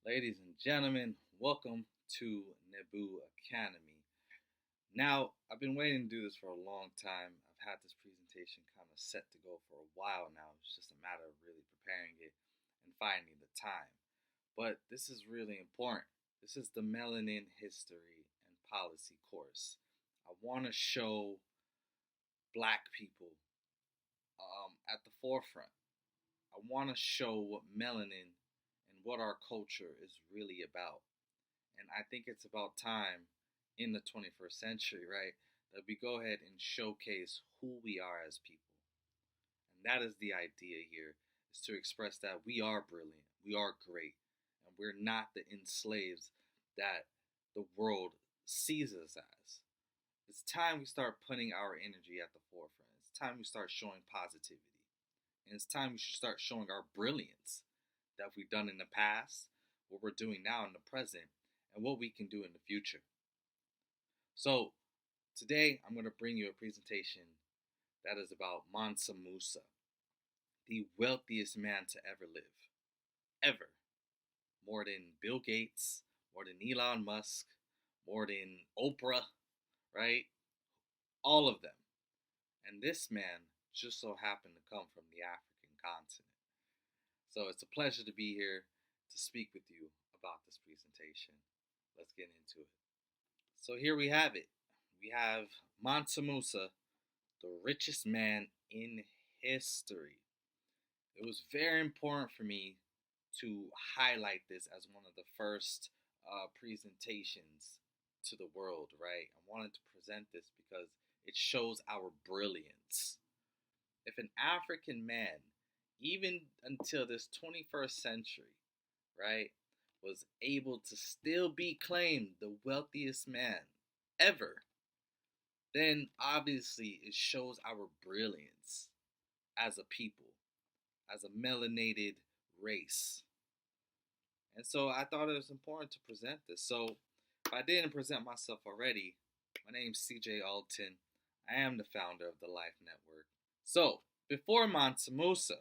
Ladies and gentlemen, welcome to Nebu Academy. Now, I've been waiting to do this for a long time. I've had this presentation kind of set to go for a while now. It's just a matter of really preparing it and finding the time. But this is really important. This is the Melanin History and Policy course. I want to show black people at the forefront. I want to show what melanin and what our culture is really about. And I think it's about time in the 21st century, right, that we go ahead and showcase who we are as people. And that is the idea here, is to express that we are brilliant, we are great, and we're not the enslaved that the world sees us as. It's time we start putting our energy at the forefront. It's time we start showing positivity. And it's time we should start showing our brilliance that we've done in the past, what we're doing now in the present, and what we can do in the future. So, today I'm going to bring you a presentation that is about Mansa Musa, the wealthiest man to ever live. Ever. More than Bill Gates, more than Elon Musk, more than Oprah, right? All of them. And this man just so happened to come from the African continent. So it's a pleasure to be here to speak with you about this presentation. Let's get into it. So here we have it. We have Mansa Musa, the richest man in history. It was very important for me to highlight this as one of the first presentations to the world, right? I wanted to present this because it shows our brilliance. If an African man, even until this 21st century, right, was able to still be claimed the wealthiest man ever, then obviously it shows our brilliance as a people, as a melanated race. And so I thought it was important to present this. So if I didn't present myself already, my name's CJ Alton. I am the founder of the Lyfe Network. So, before Mansa Musa,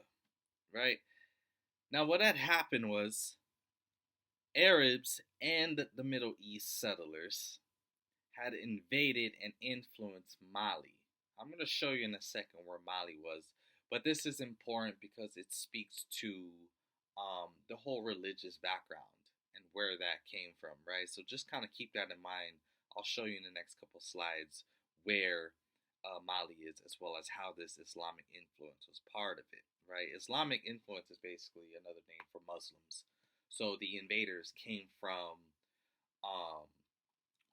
right? Now, what had happened was Arabs and the Middle East settlers had invaded and influenced Mali. I'm going to show you in a second where Mali was, but this is important because it speaks to the whole religious background and where that came from, right? So just kind of keep that in mind. I'll show you in the next couple slides where Mali is, as well as how this Islamic influence was part of it, right? Islamic influence is basically another name for Muslims. So the invaders came from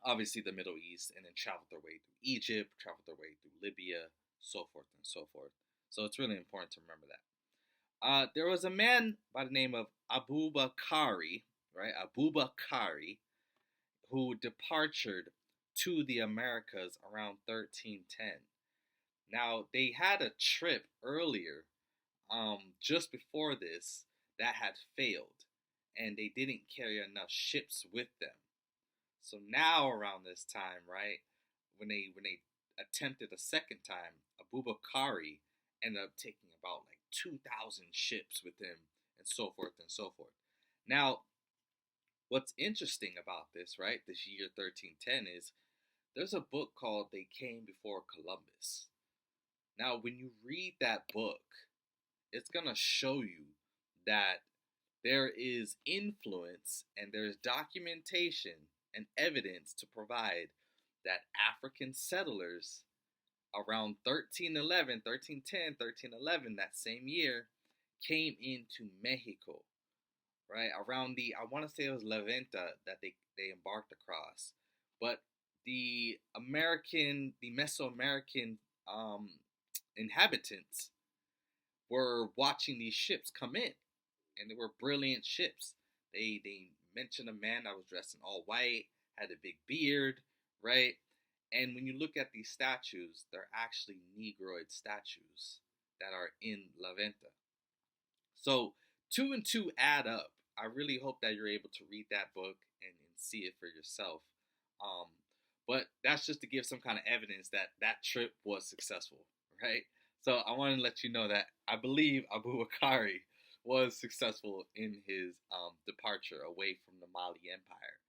obviously the Middle East and then traveled their way through Egypt, traveled their way through Libya, so forth and so forth. So it's really important to remember that. There was a man by the name of Abu Bakari, right? Abu Bakari, who departed to the Americas around 1310. Now, they had a trip earlier, just before this, that had failed, and they didn't carry enough ships with them. So now, around this time, right, when they attempted a second time, Abu Bakari ended up taking about like 2,000 ships with him, and so forth and so forth. Now, what's interesting about this, right, this year 1310 is there's a book called They Came Before Columbus. Now, when you read that book, it's going to show you that there is influence and there's documentation and evidence to provide that African settlers around 1311, that same year, came into Mexico, right? Around I want to say it was Levanta that they embarked across. But the Mesoamerican inhabitants were watching these ships come in, and they were brilliant ships. They mentioned a man that was dressed in all white, had a big beard, right? And when you look at these statues, they're actually Negroid statues that are in La Venta. So 2 and 2 add up. I really hope that you're able to read that book and see it for yourself. But that's just to give some kind of evidence that that trip was successful, right? So I want to let you know that I believe Abu Bakari was successful in his departure away from the Mali Empire.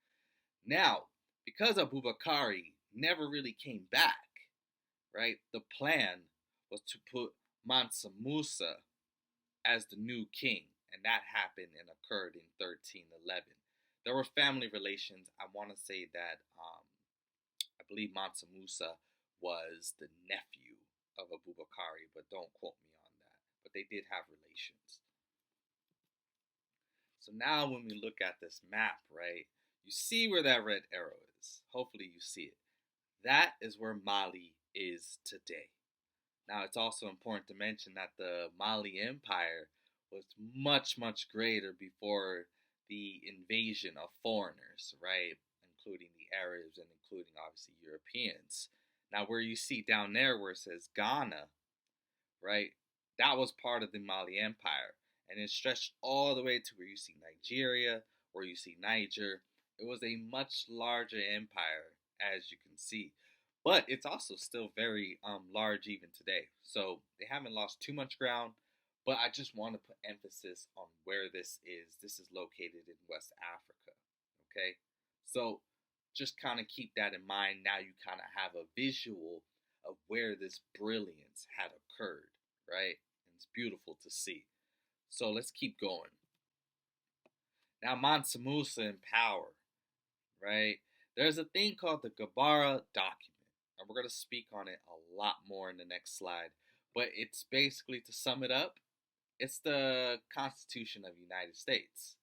Now, because Abubakari never really came back, right, the plan was to put Mansa Musa as the new king, and that happened and occurred in 1311. There were family relations. I want to say that I believe Mansa Musa was the nephew of Abubakari, but don't quote me on that. But they did have relations. So now when we look at this map, right, you see where that red arrow is. Hopefully you see it. That is where Mali is today. Now it's also important to mention that the Mali Empire was much, much greater before the invasion of foreigners, right? Including the Arabs and including obviously Europeans. Now where you see down there where it says Ghana, right? That was part of the Mali Empire. And it stretched all the way to where you see Nigeria, where you see Niger. It was a much larger empire, as you can see. But it's also still very large even today. So they haven't lost too much ground. But I just want to put emphasis on where this is. This is located in West Africa. Okay? So just kind of keep that in mind. Now you kind of have a visual of where this brilliance had occurred, right? And it's beautiful to see. So let's keep going. Now, Mansa Musa in power, right? There's a thing called the Gbara Document, and we're going to speak on it a lot more in the next slide. But it's basically, to sum it up, it's the Constitution of the United States.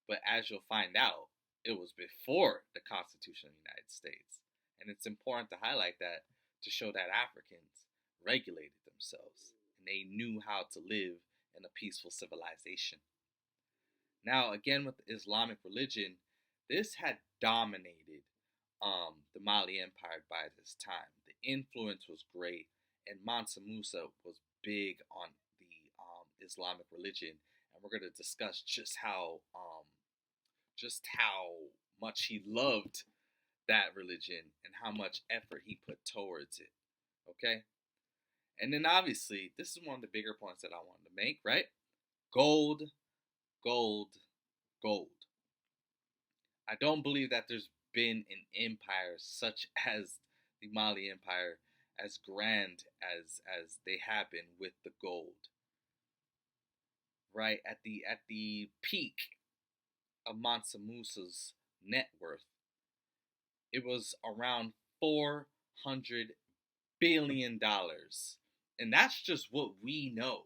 But as you'll find out, it was before the Constitution of the United States. And it's important to highlight that to show that Africans regulated themselves and they knew how to live in a peaceful civilization. Now, again, with the Islamic religion, this had dominated the Mali Empire by this time. The influence was great, and Mansa Musa was big on the Islamic religion, and we're going to discuss just how much he loved that religion and how much effort he put towards it. Okay? And then obviously, this is one of the bigger points that I wanted to make, right? Gold, gold, gold. I don't believe that there's been an empire such as the Mali Empire, as grand as they have been with the gold. Right? At the peak of Mansa Musa's net worth, it was around $400 billion. And that's just what we know,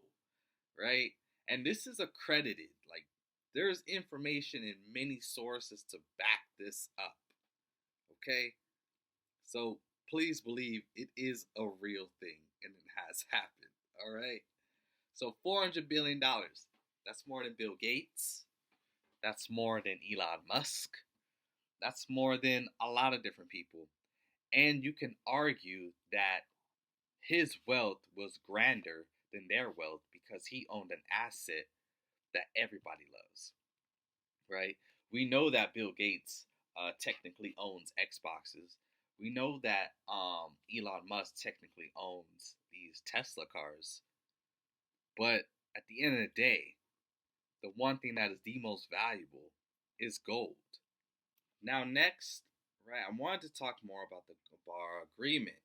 right? And this is accredited. Like, there's information in many sources to back this up, okay? So please believe it is a real thing and it has happened, all right? So $400 billion, that's more than Bill Gates. That's more than Elon Musk. That's more than a lot of different people. And you can argue that his wealth was grander than their wealth because he owned an asset that everybody loves, right? We know that Bill Gates technically owns Xboxes. We know that Elon Musk technically owns these Tesla cars. But at the end of the day, the one thing that is the most valuable is gold. Now, next, right, I wanted to talk more about the Gbara Agreement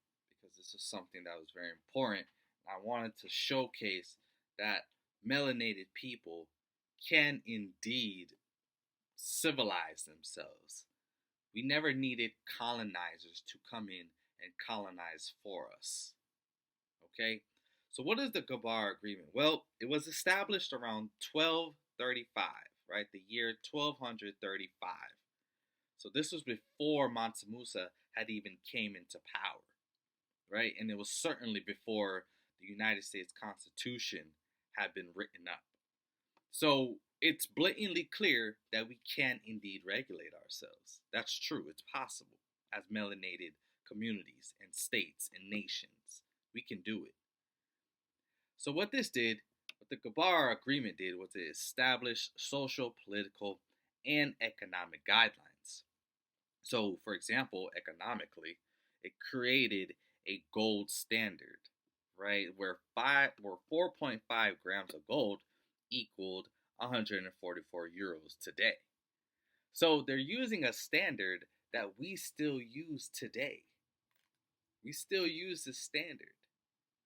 because this is something that was very important. I wanted to showcase that melanated people can indeed civilize themselves. We never needed colonizers to come in and colonize for us. Okay? So what is the Gbara Agreement? Well, it was established around 1235, right? The year 1235. So this was before Mansa Musa had even came into power, right? And it was certainly before the United States Constitution had been written up. So it's blatantly clear that we can indeed regulate ourselves. That's true. It's possible as melanated communities and states and nations. We can do it. So what the Gbara Agreement did was it established social, political, and economic guidelines. So, for example, economically, it created a gold standard, right, where 4.5 grams of gold equaled 144 euros today. So they're using a standard that we still use today. We still use this standard.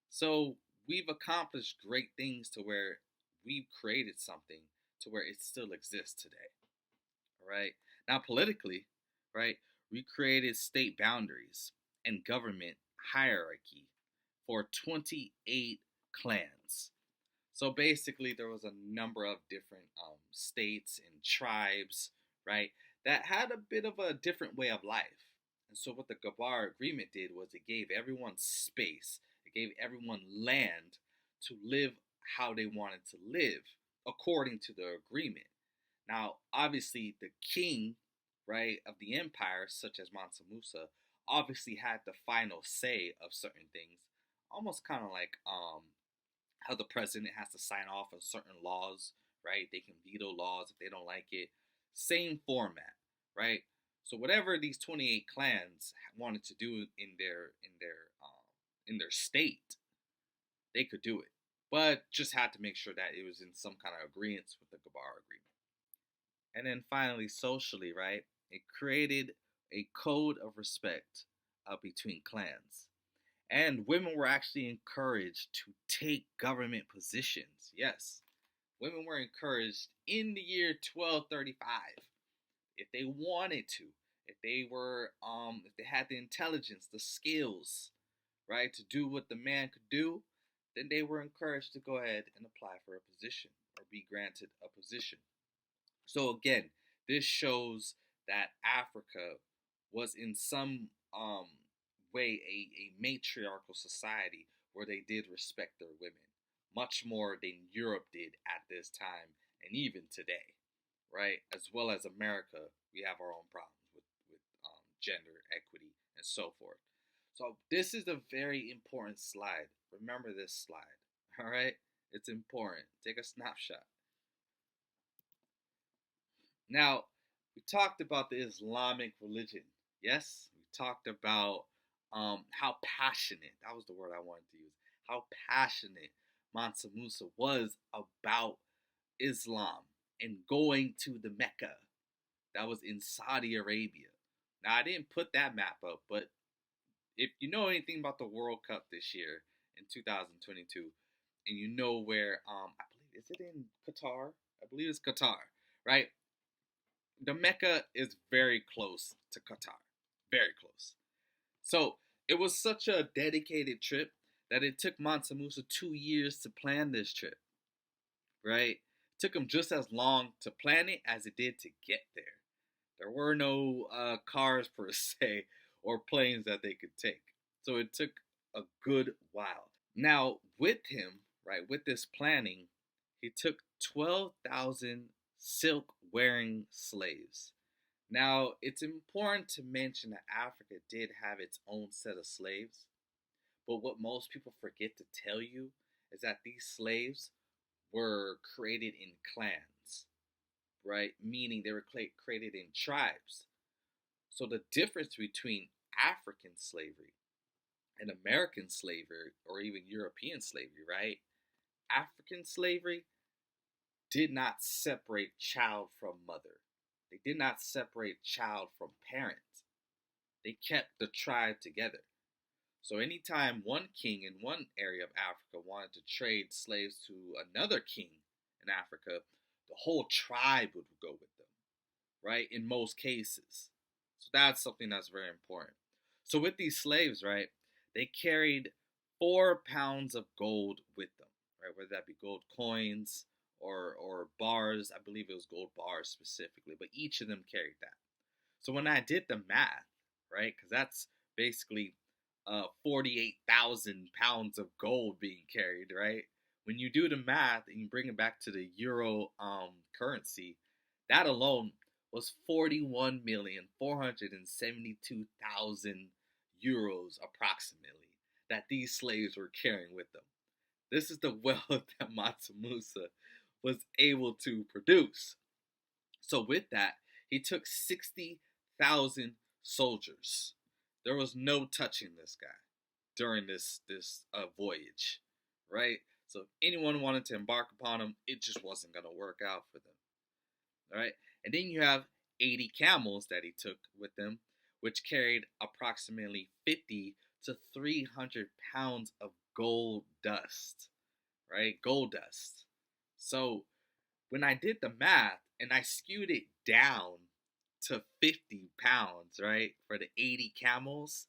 So we've accomplished great things to where we've created something to where it still exists today. All right. Now, politically, right, we created state boundaries and government hierarchy for 28 clans. So basically, there was a number of different states and tribes, right, that had a bit of a different way of life. And so, what the Gbara Agreement did was it gave everyone space, it gave everyone land to live how they wanted to live according to the agreement. Now, obviously, the king, right, of the empire, such as Mansa Musa, obviously had the final say of certain things, almost kind of like how the president has to sign off on certain laws, right? They can veto laws if they don't like it. Same format, right? So whatever these 28 clans wanted to do in their state, they could do it, but just had to make sure that it was in some kind of agreement with the Gbara Agreement. And then finally, socially, right? It created a code of respect between clans. And women were actually encouraged to take government positions. Yes, women were encouraged in the year 1235 if they wanted to, if they had the intelligence, the skills, right, to do what the man could do, then they were encouraged to go ahead and apply for a position or be granted a position. So again, this shows that Africa was in some way a matriarchal society where they did respect their women much more than Europe did at this time and even today, right? As well as America, we have our own problems with gender equity and so forth. So this is a very important slide. Remember this slide, all right? It's important. Take a snapshot. Now, we talked about the Islamic religion. Yes, we talked about how passionate, that was the word I wanted to use, how passionate Mansa Musa was about Islam and going to the Mecca. That was in Saudi Arabia. Now, I didn't put that map up, but if you know anything about the World Cup this year in 2022, and you know where, I believe, is it in Qatar? I believe it's Qatar, right? The Mecca is very close to Qatar. Very close. So it was such a dedicated trip that it took Mansa Musa 2 years to plan this trip, right? It took him just as long to plan it as it did to get there. There were no cars per se or planes that they could take. So it took a good while. Now, with him, right, with this planning, he took 12,000 silk wearing slaves. Now, it's important to mention that Africa did have its own set of slaves, but what most people forget to tell you is that these slaves were created in clans, right? Meaning they were created in tribes. So the difference between African slavery and American slavery, or even European slavery, right? African slavery did not separate child from mother. They did not separate child from parent. They kept the tribe together. So anytime one king in one area of Africa wanted to trade slaves to another king in Africa, the whole tribe would go with them, right? In most cases. So that's something that's very important. So with these slaves, right, they carried 4 pounds of gold with them, right? Whether that be gold coins or bars. I believe it was gold bars specifically, but each of them carried that. So when I did the math, right, because that's basically 48,000 pounds of gold being carried, right? When you do the math and you bring it back to the euro currency, that alone was 41,472,000 euros approximately that these slaves were carrying with them. This is the wealth that Mansa Musa was able to produce. So with that, he took 60,000 soldiers. There was no touching this guy during this voyage, right? So if anyone wanted to embark upon them, it just wasn't going to work out for them. All right. And then you have 80 camels that he took with him, which carried approximately 50 to 300 pounds of gold dust, right? Gold dust. So when I did the math and I skewed it down to 50 pounds, right, for the 80 camels,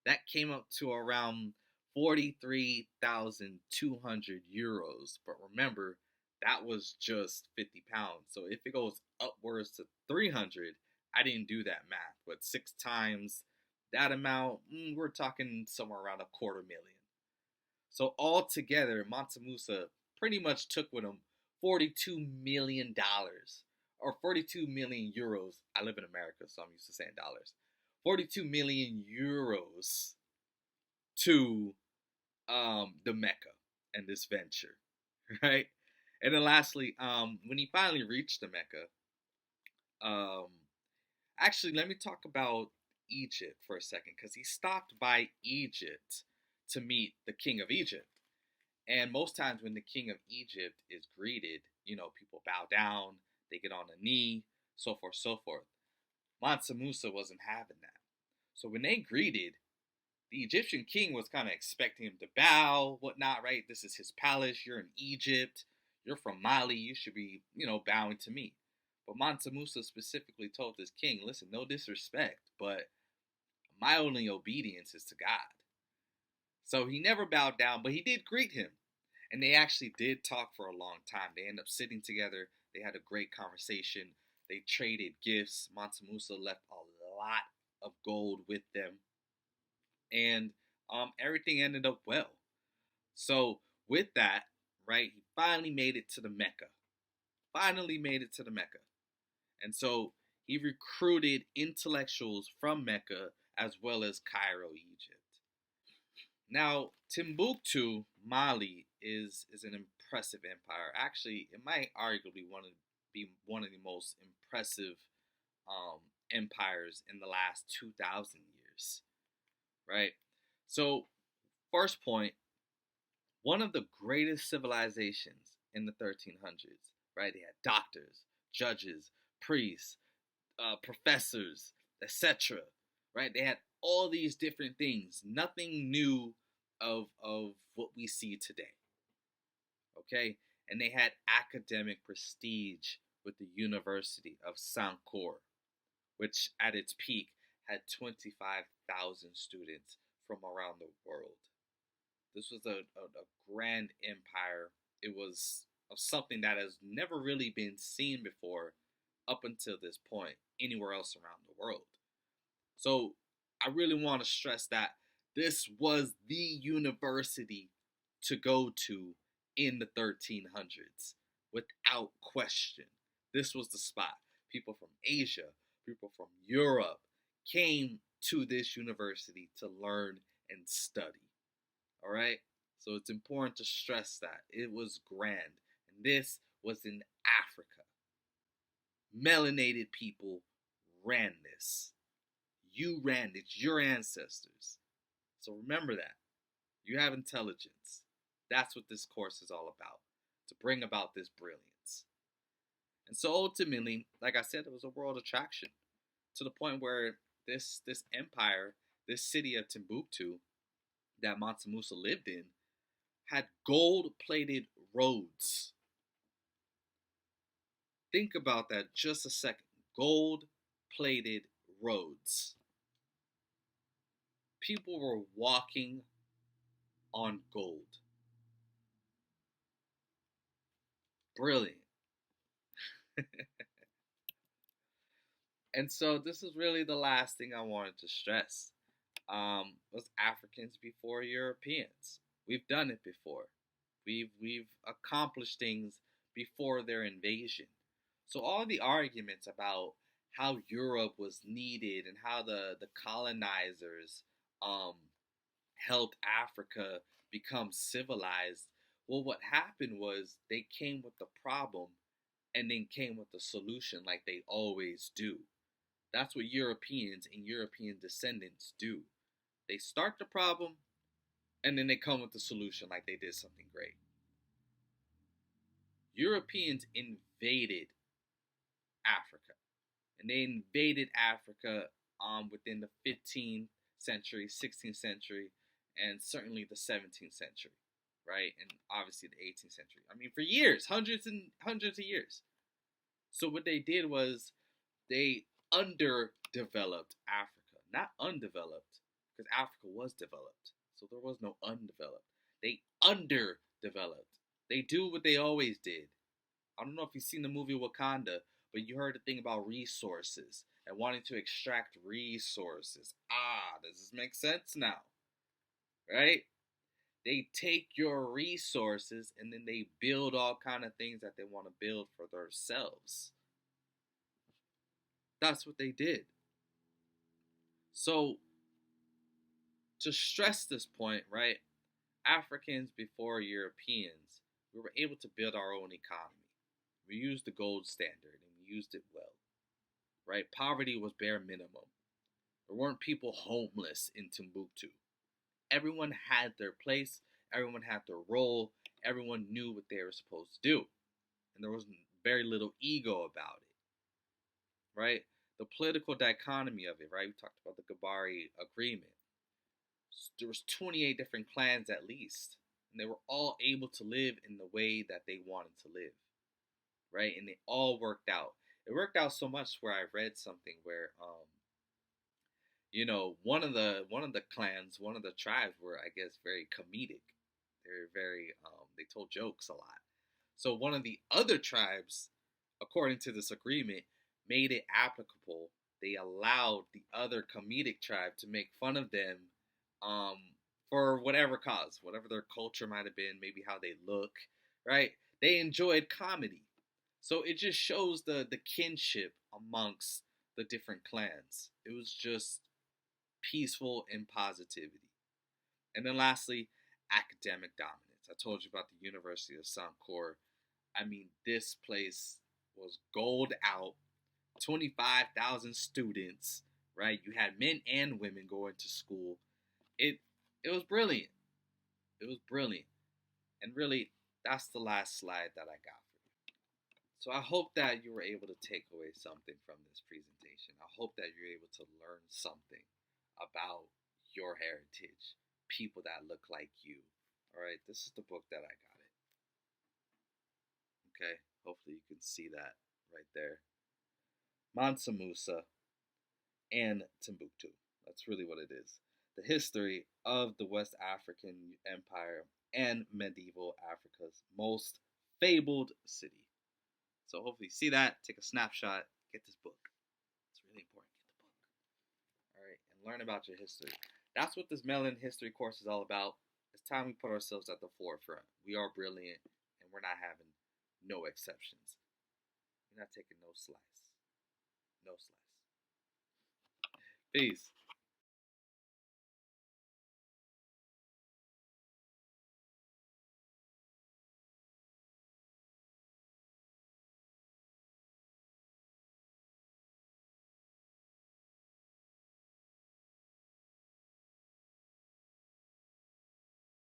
that came up to around 43,200 euros. But remember, that was just 50 pounds. So if it goes upwards to 300, I didn't do that math, but 6 times that amount, we're talking somewhere around $250,000. So altogether, Mansa Musa pretty much took with him $42 million, or 42 million euros. I live in America, so I'm used to saying dollars. 42 million euros to the Mecca and this venture, right? And then lastly, when he finally reached the Mecca, um, actually, let me talk about Egypt for a second, because he stopped by Egypt to meet the king of Egypt. And most times when the king of Egypt is greeted, people bow down, they get on a knee, so forth, so forth. Mansa Musa wasn't having that. So when they greeted, the Egyptian king was kind of expecting him to bow, whatnot, right? This is his palace. You're in Egypt. You're from Mali. You should be, bowing to me. But Mansa Musa specifically told this king, listen, no disrespect, but my only obedience is to God. So he never bowed down, but he did greet him. And they actually did talk for a long time. They ended up sitting together. They had a great conversation. They traded gifts. Mansa Musa left a lot of gold with them. And everything ended up well. So with that, right, he finally made it to the Mecca. Finally made it to the Mecca. And so he recruited intellectuals from Mecca as well as Cairo, Egypt. Now, Timbuktu, Mali, is an impressive empire. Actually, it might arguably be one of the most impressive empires in the last 2,000 years, right? So, first point, one of the greatest civilizations in the 1300s, right? They had doctors, judges, priests, professors, etc., right? They had all these different things. Nothing new of what we see today. Okay? And they had academic prestige with the University of Sankore, which at its peak had 25,000 students from around the world. This was a grand empire. It was of something that has never really been seen before up until this point anywhere else around the world. So I really want to stress that this was the university to go to in the 1300s without question. This was the spot. People from Asia, people from Europe came to this university to learn and study. All right? So it's important to stress that it was grand. And this was in Africa. Melanated people ran this. You ran it, your ancestors. So remember that. You have intelligence. That's what this course is all about, to bring about this brilliance. And so ultimately, like I said, it was a world attraction to the point where this empire, this city of Timbuktu that Mansa Musa lived in, had gold-plated roads. Think about that just a second. Gold-plated roads. People were walking on gold. Brilliant. And so this is really the last thing I wanted to stress. Was Africans before Europeans. We've done it before. We've accomplished things before their invasion. So all the arguments about how Europe was needed and how the colonizers um, helped Africa become civilized. Well, what happened was they came with the problem and then came with the solution like they always do. That's what Europeans and European descendants do. They start the problem and then they come with the solution like they did something great. Europeans invaded Africa, and they invaded Africa within the 15th century, 16th century, and certainly the 17th century, right? And obviously the 18th century. I mean, for years, hundreds and hundreds of years. So what they did was they underdeveloped Africa, not undeveloped, because Africa was developed. So there was no undeveloped. They underdeveloped. They do what they always did. I don't know if you've seen the movie Wakanda, but you heard the thing about resources and wanting to extract resources. Does this make sense now? Right? They take your resources and then they build all kind of things that they want to build for themselves. That's what they did. So to stress this point, right? Africans before Europeans, we were able to build our own economy. We used the gold standard and we used it well, right? Poverty was bare minimum. There weren't people homeless in Timbuktu. Everyone had their place, everyone had their role, everyone knew what they were supposed to do. And there was very little ego about it, right? The political dichotomy of it, right? We talked about the Gbara Agreement. There was 28 different clans at least, and they were all able to live in the way that they wanted to live, right? And they all worked out. It worked out so much where I read something where one of the clans, one of the tribes were, I guess, very comedic. They were very they told jokes a lot. So one of the other tribes, according to this agreement, made it applicable. They allowed the other comedic tribe to make fun of them um, for whatever cause, whatever their culture might have been, maybe how they look, right? They enjoyed comedy. So it just shows the kinship amongst the different clans. It was just peaceful and positivity. And then lastly, academic dominance. I told you about the University of Sankor. I mean, this place was gold out, 25,000 students, right? You had men and women going to school. It it was brilliant. It was brilliant. And really, that's the last slide that I got for you. So I hope that you were able to take away something from this presentation. I hope that you're able to learn something about your heritage, people that look like you. All right, this is the book that I got it. Okay, hopefully you can see that right there. Mansa Musa and Timbuktu. That's really what it is. The history of the West African Empire and medieval Africa's most fabled city. So hopefully you see that, take a snapshot, get this book. It's really important. Get the book. All right, and learn about your history. That's what this Melanin History course is all about. It's time we put ourselves at the forefront. We are brilliant, and we're not having no exceptions. We're not taking no slice. No slice. Peace.